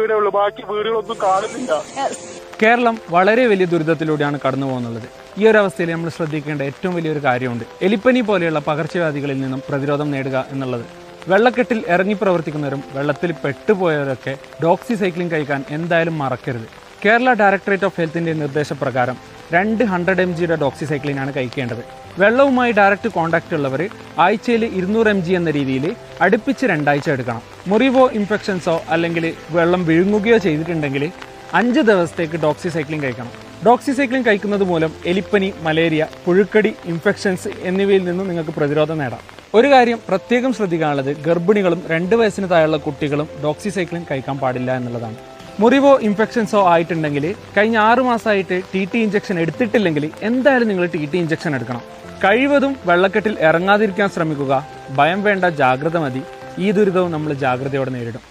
വീടേ ഉള്ളൂ, ബാക്കി വീടുകളൊന്നും കാണുന്നില്ല. കേരളം വളരെ വലിയ ദുരിതത്തിലൂടെയാണ് കടന്നു പോകുന്നുള്ളത്. ഈ ഒരു അവസ്ഥയിൽ നമ്മൾ ശ്രദ്ധിക്കേണ്ട ഏറ്റവും വലിയൊരു കാര്യമുണ്ട്. എലിപ്പനി പോലെയുള്ള പകർച്ചവ്യാധികളിൽ നിന്നും പ്രതിരോധം നേടുക എന്നുള്ളത്. വെള്ളക്കെട്ടിൽ ഇറങ്ങി പ്രവർത്തിക്കുന്നവരും വെള്ളത്തിൽ പെട്ടുപോയവരൊക്കെ ഡോക്സിസൈക്ലിൻ കഴിക്കാൻ എന്തായാലും മറക്കരുത്. കേരള ഡയറക്ടറേറ്റ് ഓഫ് ഹെൽത്തിന്റെ നിർദ്ദേശപ്രകാരം 200 mg ഡോക്സിസൈക്ലിനാണ് കഴിക്കേണ്ടത്. വെള്ളവുമായി ഡയറക്റ്റ് കോൺടാക്റ്റ് ഉള്ളവർ ആഴ്ചയിൽ 200 mg എന്ന രീതിയിൽ അടുപ്പിച്ച് 2 ആഴ്ച എടുക്കണം. മുറിവോ ഇൻഫെക്ഷൻസോ അല്ലെങ്കിൽ വെള്ളം വിഴുങ്ങുകയോ ചെയ്തിട്ടുണ്ടെങ്കിൽ 5 ദിവസത്തേക്ക് ഡോക്സിസൈക്ലിൻ കഴിക്കണം. ഡോക്സിസൈക്ലിൻ കഴിക്കുന്നത് മൂലം എലിപ്പനി, മലേറിയ, പുഴുക്കടി, ഇൻഫെക്ഷൻസ് എന്നിവയിൽ നിന്നും നിങ്ങൾക്ക് പ്രതിരോധം നേടാം. ഒരു കാര്യം പ്രത്യേകം ശ്രദ്ധിക്കാനുള്ളത്, ഗർഭിണികളും 2 വയസ്സിന് താഴെയുള്ള കുട്ടികളും ഡോക്സിസൈക്ലിൻ കഴിക്കാൻ പാടില്ല എന്നുള്ളതാണ്. മുറിവോ ഇൻഫെക്ഷൻസോ ആയിട്ടുണ്ടെങ്കിൽ കഴിഞ്ഞ 6 മാസമായിട്ട് TT ഇഞ്ചക്ഷൻ എടുത്തിട്ടില്ലെങ്കിൽ എന്തായാലും നിങ്ങൾ TT ഇഞ്ചക്ഷൻ എടുക്കണം. കഴിവതും വെള്ളക്കെട്ടിൽ ഇറങ്ങാതിരിക്കാൻ ശ്രമിക്കുക. ഭയം വേണ്ട, ജാഗ്രത മതി. ഈ ദുരിതവും നമ്മൾ ജാഗ്രതയോടെ നേരിടും.